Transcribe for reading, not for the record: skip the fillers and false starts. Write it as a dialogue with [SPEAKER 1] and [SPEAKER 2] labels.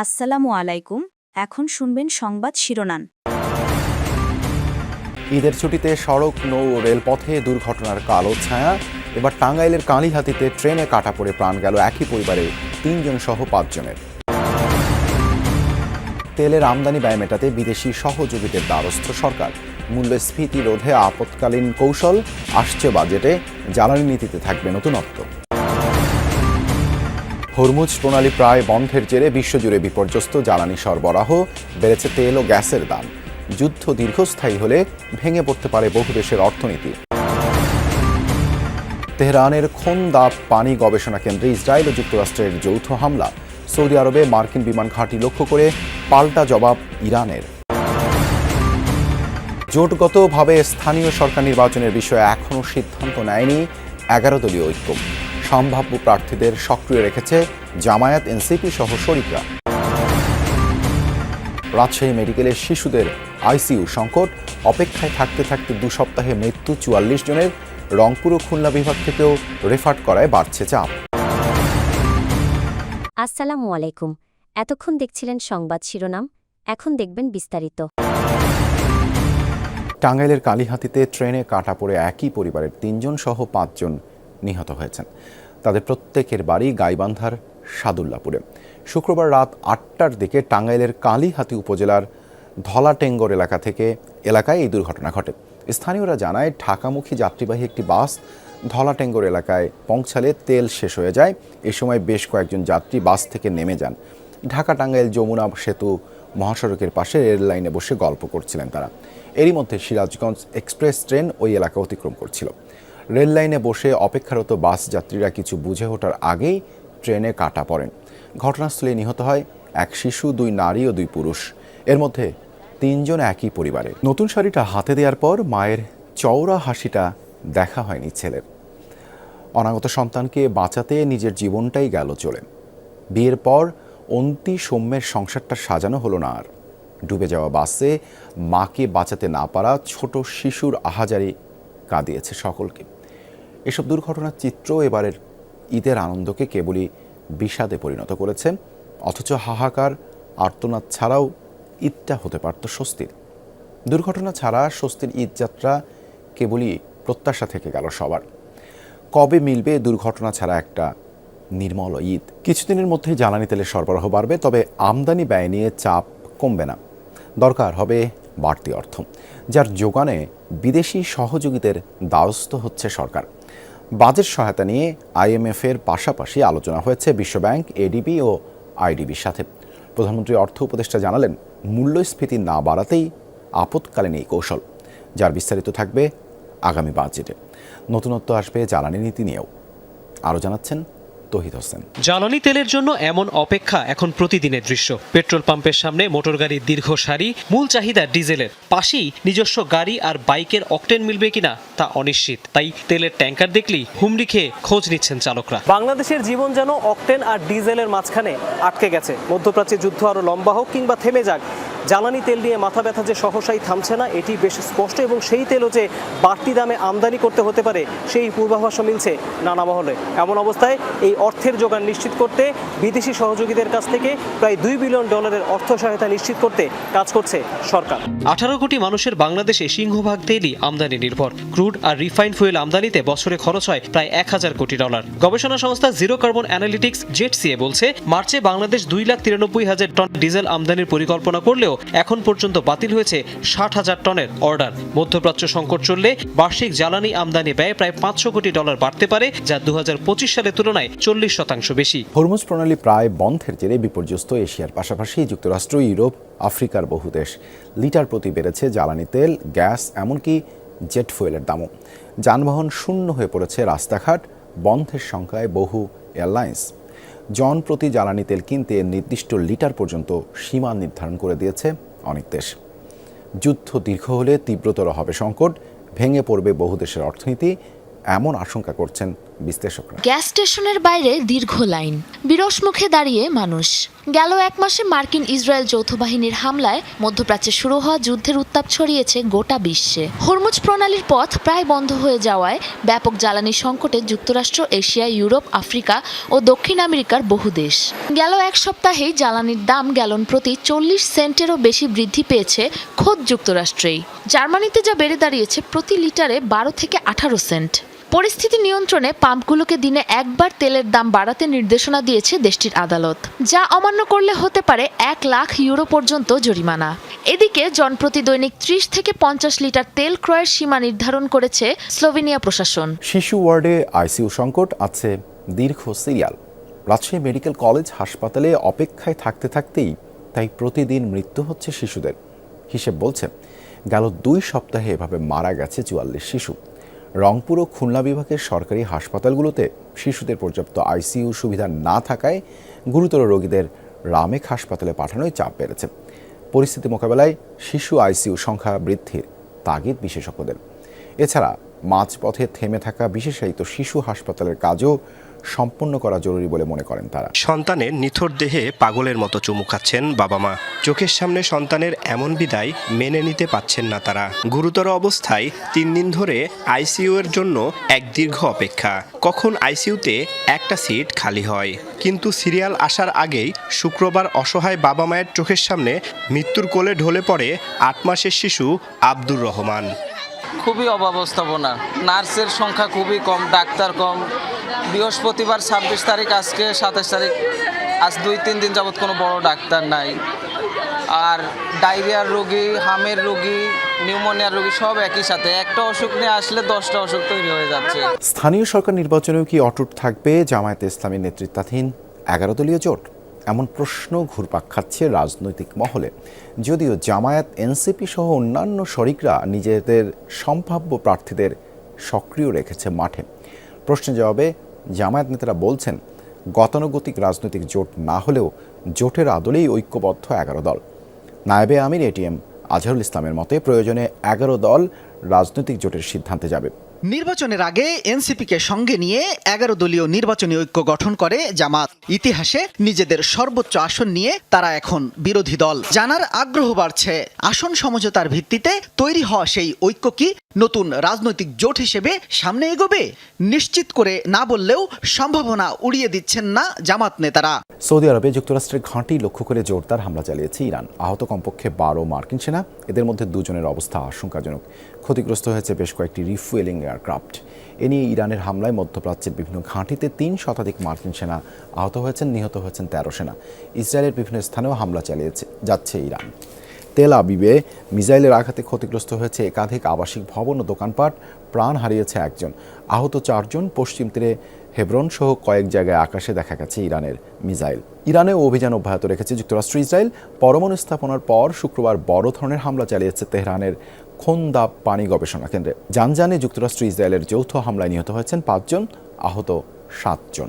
[SPEAKER 1] আসসালামু আলাইকুম। এখন শুনবেন সংবাদ শিরোনাম।
[SPEAKER 2] ঈদের ছুটিতে সড়ক, নৌ ও রেলপথে দুর্ঘটনার কালো ছায়া। এবার টাঙ্গাইলের কালিহাতীতে ট্রেনে কাটা পড়ে প্রাণ গেল একই পরিবারের ৩ জন সহ ৫ জনের। তেলের আমদানি ব্যয় মেটাতে বিদেশি সহযোগীদের দ্বারস্থ সরকার। মূল্যস্ফীতি রোধে আপৎকালীন কৌশল আসছে বাজেটে। জ্বালানি নীতিতে থাকবে নতুনত্ব। হরমুজ প্রণালী প্রায় বন্ধের জেরে বিশ্বজুড়ে বিপর্যস্ত জ্বালানি সরবরাহ। বেড়েছে তেল ও গ্যাসের দাম। যুদ্ধ দীর্ঘস্থায়ী হলে ভেঙে পড়তে পারে বহু দেশের অর্থনীতি। তেহরানের খোন্দা পানি গবেষণা কেন্দ্রে ইসরায়েল ও যুক্তরাষ্ট্রের যৌথ হামলা। সৌদি আরবে মার্কিন বিমান ঘাঁটি লক্ষ্য করে পাল্টা জবাব ইরানের। জোটগতভাবে স্থানীয় সরকার নির্বাচনের বিষয়ে এখনও সিদ্ধান্ত নেয়নি 11 দলীয় ঐক্য। সম্ভাব্য প্রার্থীদের সক্রিয় রেখেছে জামায়াত, এনসিপি সহ শরিকরা। রাজশাহী মেডিকেলের শিশুদের আইসিইউ সংকট। অপেক্ষায় থাকতে থাকতে 2 সপ্তাহে মৃত্যু 44 জনের। রংপুর ও খুলনা বিভাগ থেকেও রেফার করায় বাড়ছে চাপ।
[SPEAKER 3] আসসালামু আলাইকুম। এতক্ষণ দেখছিলেন সংবাদ শিরোনাম, এখন দেখবেন বিস্তারিত।
[SPEAKER 2] টাঙ্গাইলের কালিহাতীতে ট্রেনে কাটা পড়ে একই পরিবারের 3 জন সহ 5 জন নিহত হয়েছেন। তাদের প্রত্যেকের বাড়ি গাইবান্ধার সাদুল্লাপুরে। শুক্রবার রাত 8টার দিকে টাঙ্গাইলের কালিহাতী উপজেলার ধলাটেঙ্গর এলাকায় এই দুর্ঘটনা ঘটে। স্থানীয়রা জানায়, ঢাকামুখী যাত্রীবাহী একটি বাস ধলাটেঙ্গর এলাকায় পৌঁছালে তেল শেষ হয়ে যায়। এ সময় বেশ কয়েকজন যাত্রী বাস থেকে নেমে যান। ঢাকা টাঙ্গাইল যমুনা সেতু মহাসড়কের পাশে রেল লাইনে বসে গল্প করছিলেন তারা। এরই মধ্যে সিরাজগঞ্জ এক্সপ্রেস ট্রেন ওই এলাকা অতিক্রম করছিল। রেল লাইনে বসে অপেক্ষারত বাস যাত্রীরা কিছু বুঝে ওঠার আগেই ট্রেনে কাটা পড়েন। ঘটনাস্থলে নিহত হয় এক শিশু, 2 নারী ও 2 পুরুষ। এর মধ্যে 3 জন একই পরিবারের। নতুন শাড়িটা হাতে দেওয়ার পর মায়ের চওড়া হাসিটা দেখা হয়নি ছেলের। অনাগত সন্তানকে বাঁচাতে নিজের জীবনটাই গেল চলে। বিয়ের পর অন্তি সৌম্যের সংসারটা সাজানো হলো না আর। ডুবে যাওয়া বাসে মাকে বাঁচাতে না পারা ছোট শিশুর আহাজারি কাঁদিয়েছে সকলকে। এসব দুর্ঘটনার চিত্র এবারের ঈদের আনন্দকে কেবলই বিষাদে পরিণত করেছে। অথচ হাহাকার, আর্তনাদ ছাড়াও ঈদটা হতে পারত স্বস্তির। দুর্ঘটনা ছাড়া স্বস্তির ঈদযাত্রা কেবলই প্রত্যাশা থেকে গেল সবার। কবে মিলবে দুর্ঘটনা ছাড়া একটা নির্মল ঈদ? কিছুদিনের মধ্যেই জ্বালানি তেলের সরবরাহ বাড়বে, তবে আমদানি ব্যয় নিয়ে চাপ কমবে না। দরকার হবে বাড়তি অর্থ, যার যোগানে বিদেশি সহযোগীদের দ্বারস্থ হচ্ছে সরকার। বাজেট সহায়তা নিয়ে IMF-এর পাশাপাশি আলোচনা হয়েছে বিশ্বব্যাংক, ADB ও IDBর সাথে। প্রধানমন্ত্রী অর্থ উপদেষ্টা জানালেন, মূল্যস্ফীতি না বাড়াতেই আপৎকালীন এই কৌশল, যার বিস্তারিত থাকবে আগামী বাজেটে। নতুনত্ব আসবে জ্বালানি নীতি নিয়েও। আরও জানাচ্ছেন তহিদ হোসেন।
[SPEAKER 4] জ্বালানি তেলের জন্য এমন অপেক্ষা এখন প্রতিদিনের দৃশ্য। পেট্রোল পাম্পের সামনে মোটর গাড়ির দীর্ঘ সারি। মূল চাহিদা ডিজেলের, পাশেই নিজস্ব গাড়ি আর বাইকের অকটেন মিলবে কিনা তা অনিশ্চিত। তাই তেলের ট্যাঙ্কার দেখলেই হুমড়ি খেয়ে খোঁজ নিচ্ছেন চালকরা।
[SPEAKER 5] বাংলাদেশের জীবন যেন অকটেন আর ডিজেলের মাঝখানে আটকে গেছে। মধ্যপ্রাচ্যে যুদ্ধ আরো লম্বা হোক কিংবা থেমে যাক, জ্বালানি তেল নিয়ে মাথা ব্যথা যে সহসাই থামছে না, এটি বেশ স্পষ্ট। এবং সেই তেলও যে বাড়তি দামে আমদানি করতে হতে পারে, সেই পূর্বাভাসও মিলছে নানা মহলে। এমন অবস্থায় এই অর্থের যোগান নিশ্চিত করতে বিদেশি সহযোগীদের কাছ থেকে প্রায় $2 বিলিয়ন অর্থ সহায়তা নিশ্চিত করতে কাজ করছে সরকার।
[SPEAKER 4] 18 কোটি মানুষের বাংলাদেশে সিংহভাগ তেলই আমদানি নির্ভর। ক্রুড আর রিফাইন্ড ফুয়েল আমদানিতে বছরে খরচ হয় প্রায় $1000 কোটি। গবেষণা সংস্থা জিরো কার্বন অ্যানালিটিক্স জেটসিএ বলছে, মার্চে বাংলাদেশ 2,93,000 টন ডিজেল আমদানির পরিকল্পনা করলেও এখন পর্যন্ত বাতিল হয়েছে 60,000 টনের অর্ডার। মধ্যপ্রাচ্য সংকট চললে বার্ষিক জ্বালানি আমদানি ব্যয় প্রায় $500 কোটি বাড়তে পারে, যা 2025 সালের তুলনায় 40% বেশি।
[SPEAKER 2] হরমুজ প্রণালী প্রায় বন্ধের জেরে বিপর্যস্ত এশিয়ার পাশাপাশি যুক্তরাষ্ট্র, ইউরোপ, আফ্রিকার বহু দেশ। লিটার প্রতি বেড়েছে জ্বালানি তেল, গ্যাস, এমনকি জেট ফুয়েলের দামও। যানবাহন শূন্য হয়ে পড়েছে রাস্তাঘাট। বন্ধের সংখ্যায় বহু এয়ারলাইন্স জন প্রতি জ্বালানি তেল কিনতে নির্দিষ্ট লিটার পর্যন্ত সীমা নির্ধারণ করে দিয়েছে অনেক দেশ। যুদ্ধ দীর্ঘ হলে তীব্রতর হবে সংকট, ভেঙে পড়বে বহু দেশের অর্থনীতি, এমন আশঙ্কা করছেন বিশ্লেষকরা।
[SPEAKER 6] গ্যাস স্টেশনের বাইরে দীর্ঘ লাইন, বিরস মুখে দাঁড়িয়ে মানুষ। গেল এক মাসে মার্কিন ইসরায়েল যৌথ বাহিনীর হামলায় মধ্যপ্রাচ্যে শুরু হওয়া যুদ্ধের উত্তাপ ছড়িয়েছে গোটা বিশ্বে। হরমুজ প্রণালীর পথ প্রায় বন্ধ হয়ে যাওয়ায় ব্যাপক জ্বালানি সংকটে যুক্তরাষ্ট্র, এশিয়া, ইউরোপ, আফ্রিকা ও দক্ষিণ আমেরিকার বহু দেশ। গেল এক সপ্তাহেই জ্বালানির দাম গ্যালন প্রতি 40 সেন্টেরও বেশি বৃদ্ধি পেয়েছে খোদ যুক্তরাষ্ট্রেই। জার্মানিতে যা বেড়ে দাঁড়িয়েছে প্রতি লিটারে 12 থেকে 18 সেন্ট। পরিস্থিতি নিয়ন্ত্রণে পাম্পগুলোকে দিনে একবার তেলের দাম বাড়াতে নির্দেশনা দিয়েছে দেশটির আদালত, যা অমান্য করলে হতে পারে 1 লাখ ইউরো পর্যন্ত জরিমানা। এদিকে জনপ্রতি দৈনিক 30 থেকে 50 লিটার তেল ক্রয়ের সীমা নির্ধারণ করেছে স্লোভেনিয়া প্রশাসন।
[SPEAKER 2] শিশু ওয়ার্ডে আইসিইউ সংকট, আছে দীর্ঘ সিরিয়াল। রাজশাহী মেডিকেল কলেজ হাসপাতালে অপেক্ষায় থাকতে থাকতেই তাই প্রতিদিন মৃত্যু হচ্ছে শিশুদের। হিসেব বলছে গেল 2 সপ্তাহে এভাবে মারা গেছে 44 শিশু। রংপুর ও খুলনা বিভাগের সরকারি হাসপাতালগুলোতে শিশুদের পর্যাপ্ত আইসিইউ সুবিধা না থাকায় গুরুতর রোগীদের রামেক হাসপাতালে পাঠানোয় চাপ বেড়েছে। পরিস্থিতি মোকাবেলায় শিশু আইসিইউ সংখ্যা বৃদ্ধির তাগিদ বিশেষজ্ঞদের। এছাড়া মাঝপথে থেমে থাকা বিশেষায়িত শিশু হাসপাতালের কাজও সম্পন্ন করা জরুরি বলে মনে করেন তারা।
[SPEAKER 7] সন্তানের নিথর দেহে পাগলের মতো চুমু খাচ্ছেন বাবা মা। চোখের সামনে সন্তানের এমন বিদায় মেনে নিতে পারছেন না তারা। গুরুতর অবস্থায় 3 দিন ধরে আইসিইউ এর জন্য এক দীর্ঘ অপেক্ষা। কখন আইসিইউতে একটা সিট খালি হয়। কিন্তু সিরিয়াল আসার আগেই শুক্রবার অসহায় বাবা মায়ের চোখের সামনে মৃত্যুর কোলে ঢলে পড়ে 8 মাসের শিশু আব্দুর রহমান।
[SPEAKER 8] খুবই অব্যবস্থাপনা, নার্সের সংখ্যা খুবই কম, ডাক্তার কম। বৃহস্পতিবার 26 তারিখ, আজকে 27 তারিখ, আজ 2-3 দিন যাবৎ কোনো বড় ডাক্তার নাই। আর ডায়রিয়ার রোগী, হামের রোগী, নিউমোনিয়ার রোগী সব একই সাথে। একটা অসুখ নিয়ে আসলে 10টা অসুখ তৈরি হয়ে যাচ্ছে।
[SPEAKER 2] স্থানীয় সরকার নির্বাচনেও কি অটুট থাকবে জামায়াতে ইসলামীর নেতৃত্বাধীন 11 দলীয় জোট? এমন প্রশ্ন ঘুরপাক খাচ্ছে রাজনৈতিক মহলে। যদিও জামায়াত, এনসিপি সহ অন্যান্য শরিকরা নিজেদের সম্ভাব্য প্রার্থীদের সক্রিয় রেখেছে মাঠে। প্রশ্নের জবাবে জামায়াত নেতারা বলছেন, গতানুগতিক রাজনৈতিক জোট না হলেও জোটের আদলেই ঐক্যবদ্ধ 11 দল। নায়েবে আমির এটিএম আজহারুল ইসলামের মতে প্রয়োজনে 11 দল রাজনৈতিক জোটের সিদ্ধান্তে যাবে।
[SPEAKER 9] নির্বাচনের আগে এনসিপিকে সঙ্গে নিয়ে 11 দলীয় নির্বাচনী ঐক্য গঠন করে জামাত। ইতিহাসে নিজেদের সর্বোচ্চ আসন নিয়ে তারা এখন বিরোধী দল। জানার আগ্রহ বাড়ছে, আসন সমঝোতার ভিত্তিতে তৈরি হওয়া সেই ঐক্য কি নতুন রাজনৈতিক জোট হিসেবে সামনে এগোবে? নিশ্চিত করে না বললেও সম্ভাবনা উড়িয়ে দিচ্ছেন না জামাত নেতারা।
[SPEAKER 2] সৌদি আরবে যুক্তরাষ্ট্রের ঘাঁটি লক্ষ্য করে জোরদার হামলা চালিয়েছে ইরান। আহত কমপক্ষে 12 মার্কিন সেনা, এদের মধ্যে 2 জনের অবস্থা আশঙ্কাজনক। ক্ষতিগ্রস্ত হয়েছে বেশ কয়েকটি রিফুয়েলিং এয়ারক্রাফট। এ নিয়ে ইরানের হামলায় মধ্যপ্রাচ্যের বিভিন্ন ঘাঁটিতে 3 শতাধিক মার্কিন সেনা আহত হয়েছেন, নিহত হয়েছেন 13 সেনা। ইসরায়েলের বিভিন্ন স্থানেও হামলা চালিয়েছে যাচ্ছে ইরান। তেল আবিবে মিসাইলের আঘাতে ক্ষতিগ্রস্ত হয়েছে একাধিক আবাসিক ভবন ও দোকানপাট, প্রাণ হারিয়েছে 1 জন, আহত 4 জন। পশ্চিম তীরে হেব্রন সহ কয়েক জায়গায় আকাশে দেখা গেছে ইরানের মিসাইল। ইরানেও অভিযান অব্যাহত রেখেছে যুক্তরাষ্ট্র। ইসরায়েল পরমাণু স্থাপনার পর শুক্রবার বড় ধরনের হামলা চালিয়েছে তেহরানের খোন্দা পানি গবেষণা কেন্দ্রে। জানজানে যুক্তরাষ্ট্র ইসরায়েলের যৌথ হামলায় নিহত হয়েছেন 5 জন, আহত 7 জন।